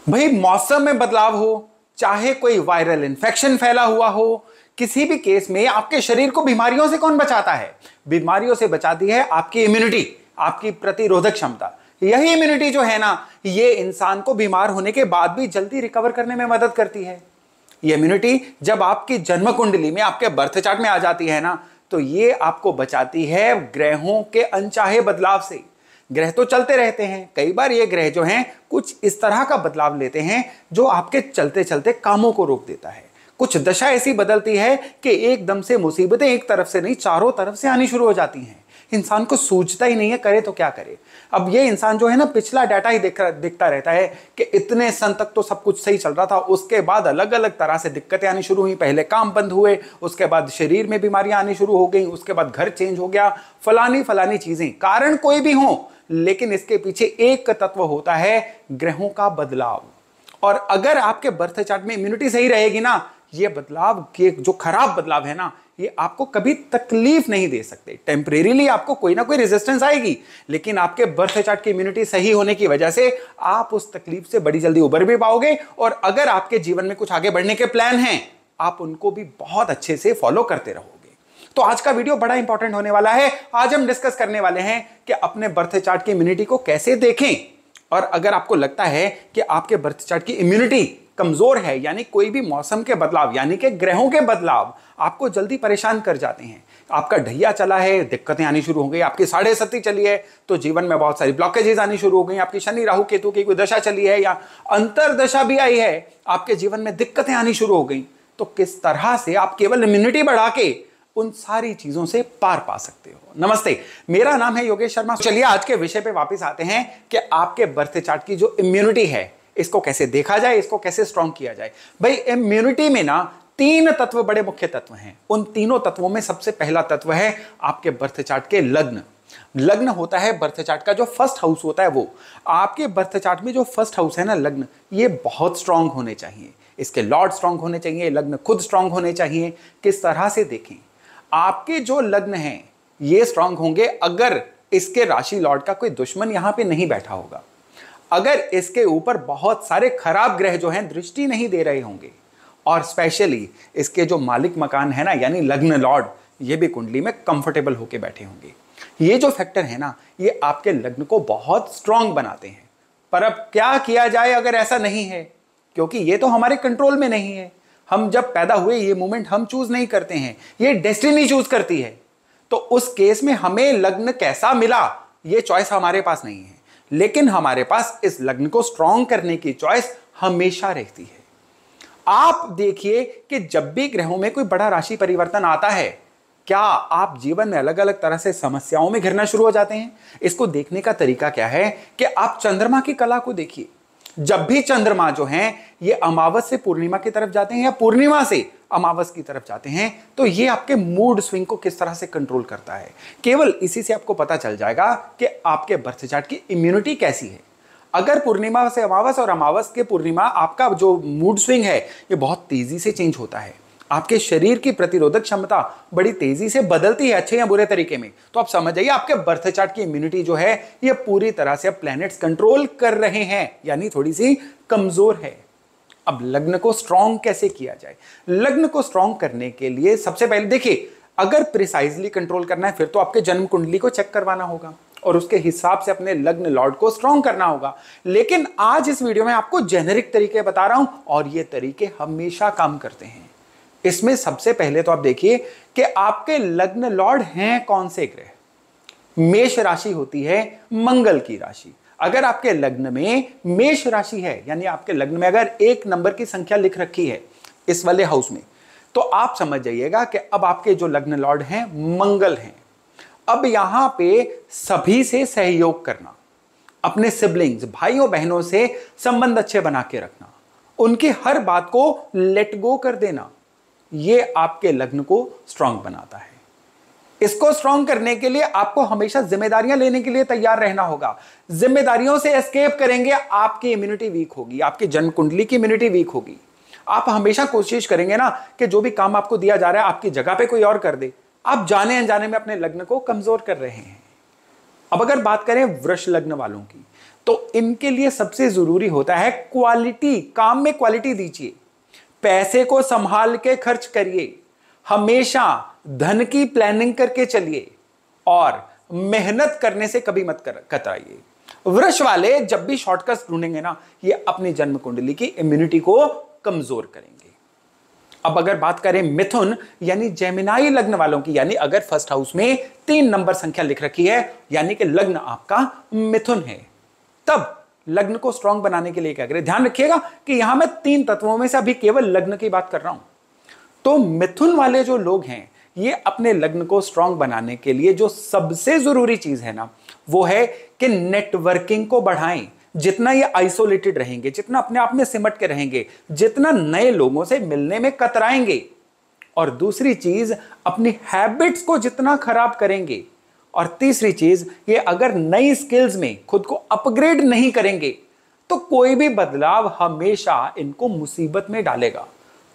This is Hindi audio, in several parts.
भाई मौसम में बदलाव हो, चाहे कोई वायरल इन्फेक्शन फैला हुआ हो, किसी भी केस में आपके शरीर को बीमारियों से कौन बचाता है? बीमारियों से बचाती है आपकी इम्यूनिटी, आपकी प्रतिरोधक क्षमता। यही इम्यूनिटी जो है ना, ये इंसान को बीमार होने के बाद भी जल्दी रिकवर करने में मदद करती है। ये इम्यूनिटी जब आपकी जन्म कुंडली में, आपके बर्थ चार्ट में आ जाती है ना, तो ये आपको बचाती है ग्रहों के अनचाहे बदलाव से। ग्रह तो चलते रहते हैं, कई बार ये ग्रह जो हैं कुछ इस तरह का बदलाव लेते हैं जो आपके चलते चलते कामों को रोक देता है। कुछ दशा ऐसी बदलती है कि एकदम से मुसीबतें एक तरफ से नहीं, चारों तरफ से आनी शुरू हो जाती हैं। इंसान को सूझता ही नहीं है करे तो क्या करे। अब ये इंसान जो है ना, पिछला डाटा ही देखता रहता है कि इतने सन तक तो सब कुछ सही चल रहा था, उसके बाद अलग अलग तरह से दिक्कतें आनी शुरू हुई। पहले काम बंद हुए, उसके बाद शरीर में बीमारियां आनी शुरू हो गई, उसके बाद घर चेंज हो गया, फलानी फलानी चीजें। कारण कोई भी हो, लेकिन इसके पीछे एक तत्व होता है, ग्रहों का बदलाव। और अगर आपके बर्थ चार्ट में इम्यूनिटी सही रहेगी ना, ये बदलाव के जो खराब बदलाव है ना, ये आपको कभी तकलीफ नहीं दे सकते। टेम्परेरीली आपको कोई ना कोई रेजिस्टेंस आएगी, लेकिन आपके बर्थ चार्ट की इम्यूनिटी सही होने की वजह से आप उस तकलीफ से बड़ी जल्दी उबर भी पाओगे। और अगर आपके जीवन में कुछ आगे बढ़ने के प्लान हैं, आप उनको भी बहुत अच्छे से फॉलो करते रहोगे। तो आज का वीडियो बड़ा इंपॉर्टेंट होने वाला है। आज हम डिस्कस करने वाले हैं कि अपने बर्थ चार्ट की इम्यूनिटी को कैसे देखें। और अगर आपको लगता है कि आपके बर्थ चार्ट की इम्यूनिटी कमजोर है, यानी कोई भी मौसम के बदलाव, यानी कि ग्रहों के बदलाव आपको जल्दी परेशान कर जाते हैं, आपका ढैया चला है, दिक्कतें आनी शुरू हो गई, आपकी 7.5 चली है तो जीवन में बहुत सारी ब्लॉकेजेस आनी शुरू हो गई, आपकी शनि राहु केतु की कोई दशा चली है या अंतरदशा भी आई है, आपके जीवन में दिक्कतें आनी शुरू हो गई, तो किस तरह से आप केवल इम्यूनिटी बढ़ा के उन सारी चीजों से पार पा सकते हो। नमस्ते, मेरा नाम है योगेश शर्मा। चलिए आज के विषय पे वापस आते हैं कि आपके बर्थ चार्ट की जो इम्यूनिटी है, इसको कैसे देखा जाए, इसको कैसे स्ट्रॉन्ग किया जाए। भाई इम्यूनिटी में ना 3 तत्व बड़े मुख्य तत्व हैं। उन तीनों तत्वों में सबसे पहला तत्व है आपके बर्थ चार्ट के लग्न। लग्न होता है बर्थ चार्ट का जो फर्स्ट हाउस होता है, वो आपके बर्थ चार्ट में जो फर्स्ट हाउस है ना, लग्न, ये बहुत स्ट्रांग होने चाहिए। इसके लॉर्ड स्ट्रांग होने चाहिए, लग्न खुद स्ट्रांग होने चाहिए। किस तरह से देखें, आपके जो लग्न हैं ये स्ट्रांग होंगे अगर इसके राशि लॉर्ड का कोई दुश्मन यहां पे नहीं बैठा होगा, अगर इसके ऊपर बहुत सारे खराब ग्रह जो हैं दृष्टि नहीं दे रहे होंगे, और स्पेशली इसके जो मालिक मकान है ना, यानी लग्न लॉर्ड, ये भी कुंडली में कंफर्टेबल होके बैठे होंगे। ये जो फैक्टर है ना, ये आपके लग्न को बहुत स्ट्रांग बनाते हैं। पर अब क्या किया जाए अगर ऐसा नहीं है, क्योंकि ये तो हमारे कंट्रोल में नहीं है। हम जब पैदा हुए, ये मोमेंट हम चूज नहीं करते हैं, ये डेस्टिनी चूज करती है। तो उस केस में हमें लग्न कैसा मिला, ये चॉइस हमारे पास नहीं है, लेकिन हमारे पास इस लग्न को स्ट्रांग करने की चॉइस हमेशा रहती है। आप देखिए कि जब भी ग्रहों में कोई बड़ा राशि परिवर्तन आता है, क्या आप जीवन में अलग अलग तरह से समस्याओं में घिरना शुरू हो जाते हैं। इसको देखने का तरीका क्या है कि आप चंद्रमा की कला को देखिए। जब भी चंद्रमा जो हैं ये अमावस से पूर्णिमा की तरफ जाते हैं या पूर्णिमा से अमावस की तरफ जाते हैं, तो ये आपके मूड स्विंग को किस तरह से कंट्रोल करता है। केवल इसी से आपको पता चल जाएगा कि आपके बर्थ चार्ट की इम्यूनिटी कैसी है। अगर पूर्णिमा से अमावस और अमावस के पूर्णिमा आपका जो मूड स्विंग है ये बहुत तेजी से चेंज होता है, आपके शरीर की प्रतिरोधक क्षमता बड़ी तेजी से बदलती है, अच्छे या बुरे तरीके में, तो आप समझ जाइए आपके बर्थ चार्ट की इम्यूनिटी जो है ये पूरी तरह से अब प्लैनेट्स कंट्रोल कर रहे हैं, यानी थोड़ी सी कमजोर है। अब लग्न को स्ट्रांग कैसे किया जाए? लग्न को स्ट्रांग करने के लिए सबसे पहले देखिए, अगर प्रिसाइजली कंट्रोल करना है फिर तो आपके जन्म कुंडली को चेक करवाना होगा और उसके हिसाब से अपने लग्न लॉर्ड को स्ट्रांग करना होगा। लेकिन आज इस वीडियो में आपको जेनेरिक तरीके बता रहा हूं और ये तरीके हमेशा काम करते हैं। इसमें सबसे पहले तो आप देखिए कि आपके लग्न लॉर्ड हैं कौन से ग्रह। मेष राशि होती है मंगल की राशि। अगर आपके लग्न में मेष राशि है, यानी आपके लग्न में अगर 1 नंबर की संख्या लिख रखी है इस वाले हाउस में, तो आप समझ जाइएगा कि अब आपके जो लग्न लॉर्ड हैं मंगल हैं। अब यहां पे सभी से सहयोग करना, अपने सिबलिंग्स, भाइयों बहनों से संबंध अच्छे बना के रखना, उनकी हर बात को लेट गो कर देना, ये आपके लग्न को स्ट्रांग बनाता है। इसको स्ट्रांग करने के लिए आपको हमेशा जिम्मेदारियां लेने के लिए तैयार रहना होगा। जिम्मेदारियों से एस्केप करेंगे, आपकी इम्यूनिटी वीक होगी, आपकी जन्म कुंडली की इम्यूनिटी वीक होगी। आप हमेशा कोशिश करेंगे ना कि जो भी काम आपको दिया जा रहा है आपकी जगह पे कोई और कर दे, आप जाने अनजाने में अपने लग्न को कमजोर कर रहे हैं। अब अगर बात करें वृष लग्न वालों की, तो इनके लिए सबसे जरूरी होता है क्वालिटी, काम में क्वालिटी दीजिए, पैसे को संभाल के खर्च करिए, हमेशा धन की प्लानिंग करके चलिए और मेहनत करने से कभी मत कतराइए। वृष वाले जब भी शॉर्टकट्स ढूंढेंगे ना, ये अपनी जन्म कुंडली की इम्यूनिटी को कमजोर करेंगे। अब अगर बात करें मिथुन यानी जेमिनाई लग्न वालों की, यानी अगर फर्स्ट हाउस में 3 नंबर संख्या लिख रखी है यानी कि लग्न आपका मिथुन है, तब लग्न को स्ट्रांग बनाने के लिए क्या करें? ध्यान रखिएगा कि यहां मैं 3 तत्वों में से अभी केवल लग्न की बात कर रहा हूं। तो मिथुन वाले जो लोग हैं, ये अपने लग्न को स्ट्रांग बनाने के लिए जो सबसे जरूरी चीज है ना, वो है कि नेटवर्किंग को बढ़ाएं। जितना ये आइसोलेटेड रहेंगे, जितना अपने आप में सिमट के रहेंगे, जितना नए लोगों से मिलने में कतराएंगे, और दूसरी चीज अपनी हैबिट्स को जितना खराब करेंगे, और तीसरी चीज ये अगर नई स्किल्स में खुद को अपग्रेड नहीं करेंगे तो कोई भी बदलाव हमेशा इनको मुसीबत में डालेगा।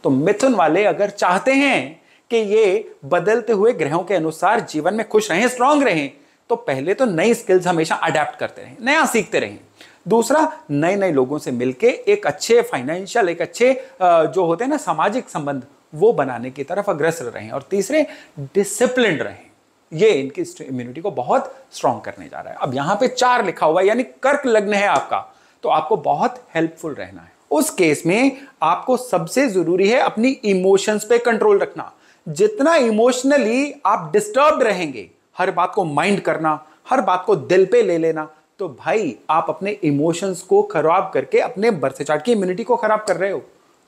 तो मिथुन वाले अगर चाहते हैं कि ये बदलते हुए ग्रहों के अनुसार जीवन में खुश रहें, स्ट्रांग रहें, तो पहले तो नई स्किल्स हमेशा अडेप्ट करते रहें, नया सीखते रहें। दूसरा, नए नए लोगों से मिलके एक अच्छे फाइनेंशियल, एक अच्छे जो होते हैं ना सामाजिक संबंध, वो बनाने की तरफ अग्रसर रहें। और तीसरे, डिसिप्लिन रहें। ये इनकी इम्यूनिटी को बहुत स्ट्रांग करने जा रहा है। अब यहां पे 4 लिखा हुआ है, यानी कर्क लग्न है आपका, तो आपको बहुत हेल्पफुल रहना है। उस केस में आपको सबसे जरूरी है अपनी इमोशंस पे कंट्रोल रखना। जितना इमोशनली आप डिस्टर्ब्ड रहेंगे, हर बात को माइंड करना, हर बात को दिल पे ले लेना, तो भाई आप अपने इमोशंस को खराब करके अपने बर्थ चार्ट की इम्यूनिटी को खराब कर रहे हो।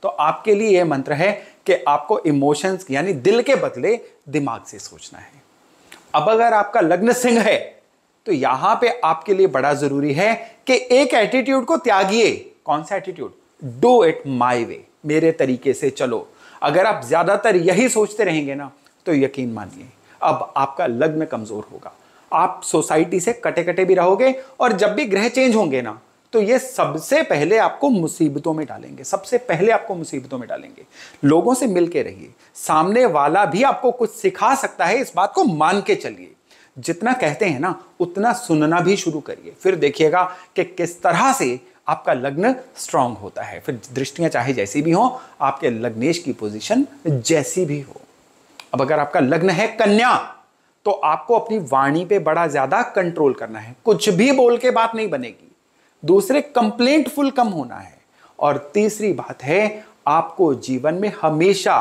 तो आपके लिए यह मंत्र है कि आपको इमोशंस यानी दिल के बदले दिमाग से सोचना है। अब अगर आपका लग्न सिंह है तो यहां पे आपके लिए बड़ा जरूरी है कि एक एटीट्यूड को त्यागिए। कौन सा एटीट्यूड? डू इट माई वे, मेरे तरीके से चलो। अगर आप ज्यादातर यही सोचते रहेंगे ना, तो यकीन मानिए अब आपका लग्न कमजोर होगा, आप सोसाइटी से कटे कटे भी रहोगे, और जब भी ग्रह चेंज होंगे ना, तो ये सबसे पहले आपको मुसीबतों में डालेंगे, सबसे पहले आपको मुसीबतों में डालेंगे। लोगों से मिलके रहिए, सामने वाला भी आपको कुछ सिखा सकता है, इस बात को मान के चलिए। जितना कहते हैं ना, उतना सुनना भी शुरू करिए, फिर देखिएगा कि किस तरह से आपका लग्न स्ट्रांग होता है। फिर दृष्टियां चाहे जैसी भी हो, आपके लग्नेश की पोजीशन जैसी भी हो। अब अगर आपका लग्न है कन्या, तो आपको अपनी वाणी पे बड़ा ज्यादा कंट्रोल करना है, कुछ भी बोल के बात नहीं बनेगी। दूसरे, कंप्लेंटफुल कम होना है। और तीसरी बात है, आपको जीवन में हमेशा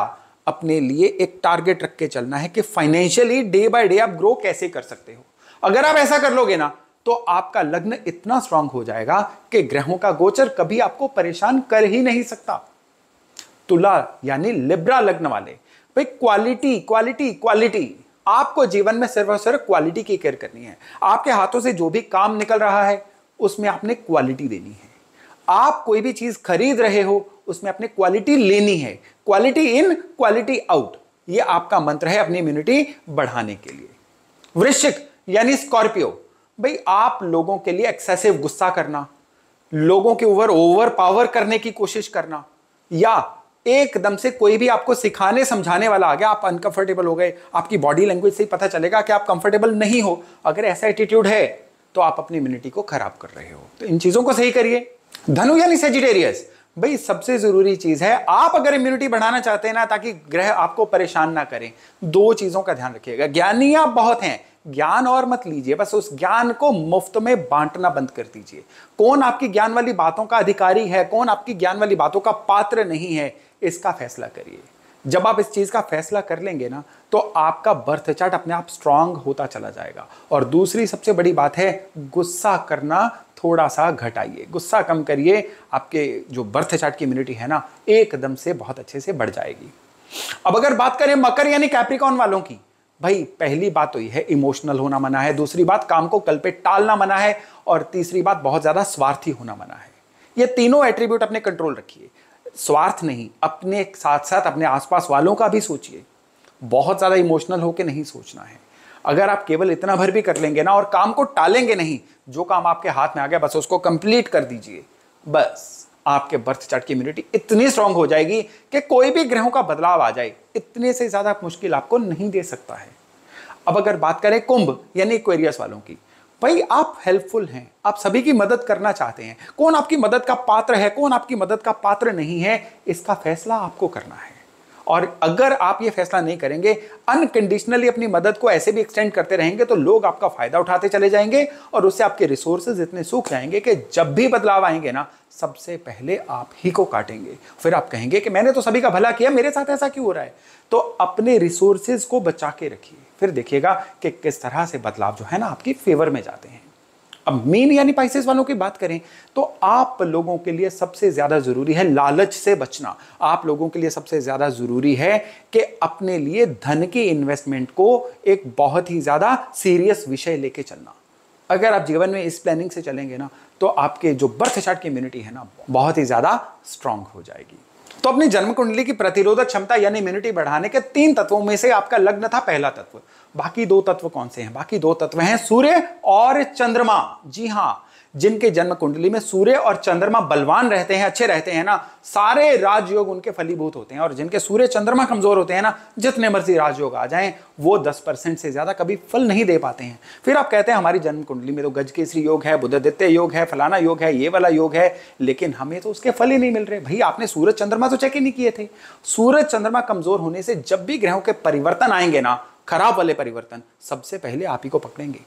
अपने लिए एक टारगेट रख के चलना है कि फाइनेंशियली डे बाय डे आप ग्रो कैसे कर सकते हो। अगर आप ऐसा कर लोगे ना, तो आपका लग्न इतना स्ट्रांग हो जाएगा कि ग्रहों का गोचर कभी आपको परेशान कर ही नहीं सकता। तुला यानी लिब्रा लग्न वाले, भाई क्वालिटी क्वालिटी क्वालिटी, आपको जीवन में सिर्फ और सिर्फ क्वालिटी की केयर करनी है। आपके हाथों से जो भी काम निकल रहा है उसमें आपने क्वालिटी देनी है। आप कोई भी चीज खरीद रहे हो उसमें आपने क्वालिटी लेनी है। क्वालिटी इन क्वालिटी आउट, ये आपका मंत्र है अपनी इम्यूनिटी बढ़ाने के लिए। वृश्चिक यानी स्कॉर्पियो, भाई आप लोगों के लिए एक्सेसिव गुस्सा करना, लोगों के ऊपर ओवर पावर करने की कोशिश करना, या एकदम से कोई भी आपको सिखाने समझाने वाला आ गया, आप अनकंफर्टेबल हो गए, आपकी बॉडी लैंग्वेज से ही पता चलेगा कि आप कंफर्टेबल नहीं हो। अगर ऐसा एटीट्यूड है तो आप अपनी इम्यूनिटी को खराब कर रहे हो। तो इन चीजों को सही करिए। धनु यानी सेजिटेरियस, भाई सबसे जरूरी चीज है, आप अगर इम्यूनिटी बढ़ाना चाहते हैं ना, ताकि ग्रह आपको परेशान ना करें, 2 चीजों का ध्यान रखिएगा। ज्ञानी आप बहुत हैं, ज्ञान और मत लीजिए, बस उस ज्ञान को मुफ्त में बांटना बंद कर दीजिए। कौन आपकी ज्ञान वाली बातों का अधिकारी है, कौन आपकी ज्ञान वाली बातों का पात्र नहीं है, इसका फैसला करिए। जब आप इस चीज का फैसला कर लेंगे ना, तो आपका बर्थ चार्ट अपने आप स्ट्रांग होता चला जाएगा। और दूसरी सबसे बड़ी बात है, गुस्सा करना थोड़ा सा घटाइए, गुस्सा कम करिए। आपके जो बर्थ चार्ट की इम्यूनिटी है ना, एकदम से बहुत अच्छे से बढ़ जाएगी। अब अगर बात करें मकर यानी कैप्रिकॉर्न वालों की, भाई पहली बात तो यह है इमोशनल होना मना है, दूसरी बात काम को कल पे टालना मना है, और तीसरी बात बहुत ज्यादा स्वार्थी होना मना है। ये तीनों एट्रीब्यूट अपने कंट्रोल रखिए। स्वार्थ नहीं, अपने साथ साथ अपने आसपास वालों का भी सोचिए। बहुत ज्यादा इमोशनल होकर नहीं सोचना है। अगर आप केवल इतना भर भी कर लेंगे ना, और काम को टालेंगे नहीं, जो काम आपके हाथ में आ गया बस उसको कंप्लीट कर दीजिए, बस आपके बर्थ चार्ट की इम्यूनिटी इतनी स्ट्रांग हो जाएगी कि कोई भी ग्रहों का बदलाव आ जाए, इतने से ज्यादा मुश्किल आपको नहीं दे सकता है। अब अगर बात करें कुंभ यानी एक्वेरियस वालों की, भाई आप हेल्पफुल हैं, आप सभी की मदद करना चाहते हैं। कौन आपकी मदद का पात्र है, कौन आपकी मदद का पात्र नहीं है, इसका फैसला आपको करना है। और अगर आप ये फैसला नहीं करेंगे, अनकंडीशनली अपनी मदद को ऐसे भी एक्सटेंड करते रहेंगे, तो लोग आपका फायदा उठाते चले जाएंगे और उससे आपके रिसोर्सेज इतने सूख जाएंगे कि जब भी बदलाव आएंगे ना, सबसे पहले आप ही को काटेंगे। फिर आप कहेंगे कि मैंने तो सभी का भला किया, मेरे साथ ऐसा क्यों हो रहा है। तो अपने रिसोर्सेज को बचा के रखिए, फिर देखिएगा कि किस तरह से बदलाव जो है ना आपकी फेवर में जाते हैं। अब मीन यानी पाइसेस वालों की बात करें तो आप लोगों के लिए सबसे ज्यादा जरूरी है लालच से बचना। आप लोगों के लिए सबसे ज्यादा जरूरी है कि अपने लिए धन की इन्वेस्टमेंट को एक बहुत ही ज्यादा सीरियस विषय लेके चलना। अगर आप जीवन में इस प्लानिंग से चलेंगे ना, तो आपके जो बर्थ चार्ट की इम्यूनिटी है ना, बहुत ही ज्यादा स्ट्रांग हो जाएगी। तो अपनी जन्म कुंडली की प्रतिरोधक क्षमता यानी इम्यूनिटी बढ़ाने के 3 तत्वों में से आपका लग्न था पहला तत्व। बाकी 2 तत्व कौन से हैं? बाकी 2 तत्व हैं सूर्य और चंद्रमा। जी हां, जिनके जन्म कुंडली में सूर्य और चंद्रमा बलवान रहते हैं, अच्छे रहते हैं ना, सारे राजयोग उनके फलीभूत होते हैं। और जिनके सूर्य चंद्रमा कमजोर होते हैं ना, जितने मर्जी राजयोग आ जाएं, वो 10% से ज्यादा कभी फल नहीं दे पाते हैं। फिर आप कहते हैं हमारी जन्म कुंडली में तो गजकेसरी योग है, बुधादित्य योग है, फलाना योग है, ये वाला योग है, लेकिन हमें तो उसके फल ही नहीं मिल रहे। भाई आपने सूरज चंद्रमा तो चेक ही नहीं किए थे। सूरज चंद्रमा कमजोर होने से जब भी ग्रहों के परिवर्तन आएंगे ना, खराब वाले परिवर्तन, सबसे पहले आप ही को पकड़ेंगे।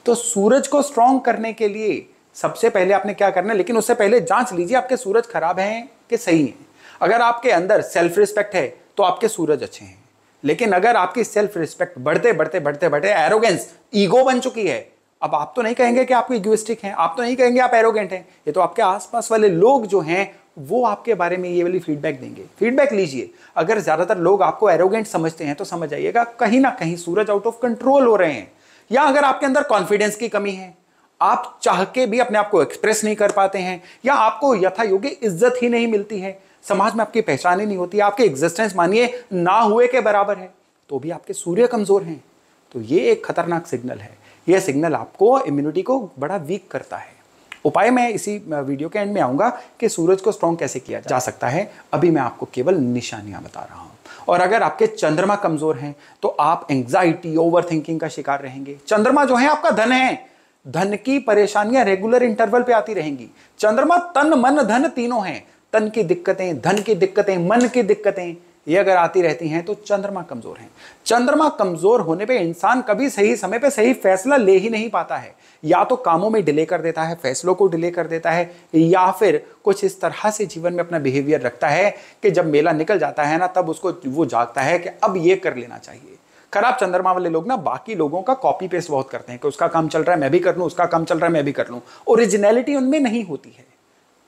तो सूरज को स्ट्रांग करने के लिए सबसे पहले आपने क्या करना है, लेकिन उससे पहले जांच लीजिए आपके सूरज खराब हैं कि सही हैं। अगर आपके अंदर सेल्फ रिस्पेक्ट है तो आपके सूरज अच्छे हैं, लेकिन अगर आपकी सेल्फ रिस्पेक्ट बढ़ते बढ़ते बढ़ते बढ़ते एरोगेंस, ईगो बन चुकी है, अब आप तो नहीं कहेंगे कि आप इगोइस्टिक हैं, आप तो नहीं कहेंगे आप एरोगेंट हैं, ये तो आपके आसपास वाले लोग जो हैं वो आपके बारे में ये वाली फीडबैक देंगे। फीडबैक लीजिए। अगर ज्यादातर लोग आपको एरोगेंट समझते हैं तो समझ जाइएगा कहीं ना कहीं सूरज आउट ऑफ कंट्रोल हो रहे हैं। या अगर आपके अंदर कॉन्फिडेंस की कमी है, आप चाह के भी अपने आप को एक्सप्रेस नहीं कर पाते हैं, या आपको यथा योग्य इज्जत ही नहीं मिलती है, समाज में आपकी पहचान ही नहीं होती, आपके एग्जिस्टेंस मानिए ना हुए के बराबर है, तो भी आपके सूर्य कमजोर हैं, तो ये एक खतरनाक सिग्नल है। यह सिग्नल आपको इम्यूनिटी को बड़ा वीक करता है। उपाय मैं इसी वीडियो के एंड में आऊंगा कि सूरज को स्ट्रॉन्ग कैसे किया जा सकता है। अभी मैं आपको केवल निशानियां बता रहा हूं। और अगर आपके चंद्रमा कमजोर हैं तो आप एंग्जाइटी, ओवर थिंकिंग का शिकार रहेंगे। चंद्रमा जो है आपका धन है, धन की परेशानियां रेगुलर इंटरवल पे आती रहेंगी। चंद्रमा तन मन धन तीनों हैं। तन की दिक्कतें, धन की दिक्कतें, मन की दिक्कतें, ये अगर आती रहती हैं तो चंद्रमा कमजोर है। चंद्रमा कमजोर होने पे इंसान कभी सही समय पे सही फैसला ले ही नहीं पाता है। या तो कामों में डिले कर देता है, फैसलों को डिले कर देता है, या फिर कुछ इस तरह से जीवन में अपना बिहेवियर रखता है कि जब मेला निकल जाता है ना, तब उसको वो जागता है कि अब ये कर लेना चाहिए। खराब चंद्रमा वाले लोग ना बाकी लोगों का कॉपी पेस्ट बहुत करते हैं कि उसका काम चल रहा है मैं भी कर लूं, उसका काम चल रहा है मैं भी कर लूं। ओरिजिनलिटी उनमें नहीं होती है।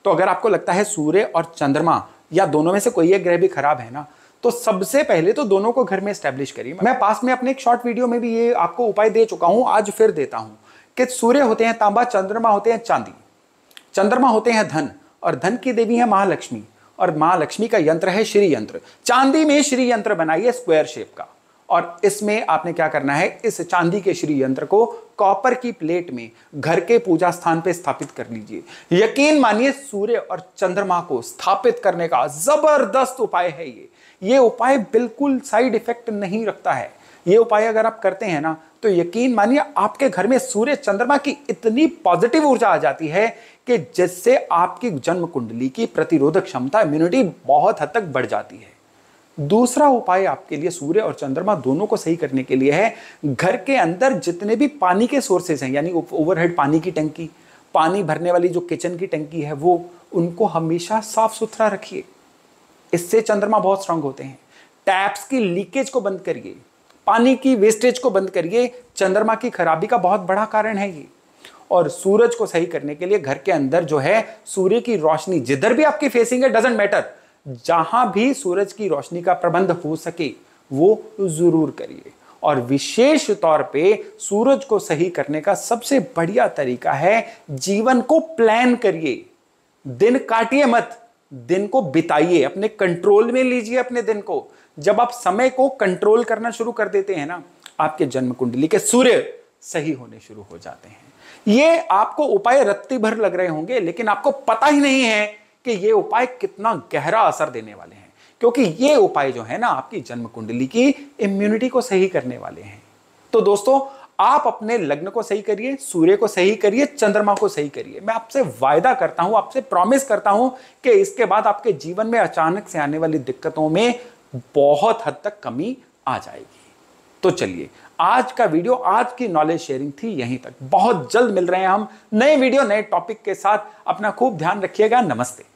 तो अगर आपको लगता है सूर्य और चंद्रमा या दोनों में से कोई एक ग्रह भी खराब है ना, तो सबसे पहले तो दोनों को घर में एस्टैब्लिश करिए। मैं पास में अपने एक शॉर्ट वीडियो में भी ये आपको उपाय दे चुका हूं, आज फिर देता हूं कि सूर्य होते हैं तांबा, चंद्रमा होते हैं चांदी, चंद्रमा होते हैं धन, और धन की देवी है महालक्ष्मी, और महालक्ष्मी का यंत्र है श्री यंत्र। चांदी में श्री यंत्र बनाइए स्क्वायर शेप का, और इसमें आपने क्या करना है, इस चांदी के श्री यंत्र को कॉपर की प्लेट में घर के पूजा स्थान पे स्थापित कर लीजिए। यकीन मानिए सूर्य और चंद्रमा को स्थापित करने का जबरदस्त उपाय है ये उपाय बिल्कुल साइड इफेक्ट नहीं रखता है। ये उपाय अगर आप करते हैं ना, तो यकीन मानिए आपके घर में सूर्य चंद्रमा की इतनी पॉजिटिव ऊर्जा आ जाती है कि जिससे आपकी जन्म कुंडली की प्रतिरोधक क्षमता, इम्यूनिटी बहुत हद तक बढ़ जाती है। दूसरा उपाय आपके लिए सूर्य और चंद्रमा दोनों को सही करने के लिए है, घर के अंदर जितने भी पानी के सोर्सेस हैं, यानी ओवरहेड पानी की टंकी, पानी भरने वाली जो किचन की टंकी है, वो उनको हमेशा साफ सुथरा रखिए। इससे चंद्रमा बहुत स्ट्रांग होते हैं। टैप्स की लीकेज को बंद करिए, पानी की वेस्टेज को बंद करिए, चंद्रमा की खराबी का बहुत बड़ा कारण है ये। और सूरज को सही करने के लिए घर के अंदर जो है सूर्य की रोशनी जिधर भी आपकी फेसिंग है, डजंट मैटर, जहां भी सूरज की रोशनी का प्रबंध हो सके वो जरूर करिए। और विशेष तौर पे सूरज को सही करने का सबसे बढ़िया तरीका है, जीवन को प्लान करिए। दिन काटिए मत, दिन को बिताइए, अपने कंट्रोल में लीजिए अपने दिन को। जब आप समय को कंट्रोल करना शुरू कर देते हैं ना, आपके जन्म कुंडली के सूर्य सही होने शुरू हो जाते हैं। ये आपको उपाय रत्ती भर लग रहे होंगे, लेकिन आपको पता ही नहीं है कि ये उपाय कितना गहरा असर देने वाले हैं, क्योंकि ये उपाय जो है ना आपकी जन्म कुंडली की इम्यूनिटी को सही करने वाले हैं। तो दोस्तों, आप अपने लग्न को सही करिए, सूर्य को सही करिए, चंद्रमा को सही करिए। मैं आपसे वायदा करता हूं, आपसे प्रॉमिस करता हूं कि इसके बाद आपके जीवन में अचानक से आने वाली दिक्कतों में बहुत हद तक कमी आ जाएगी। तो चलिए, आज का वीडियो, आज की नॉलेज शेयरिंग थी यहीं तक। बहुत जल्द मिल रहे हैं हम नए वीडियो, नए टॉपिक के साथ। अपना खूब ध्यान रखिएगा। नमस्ते।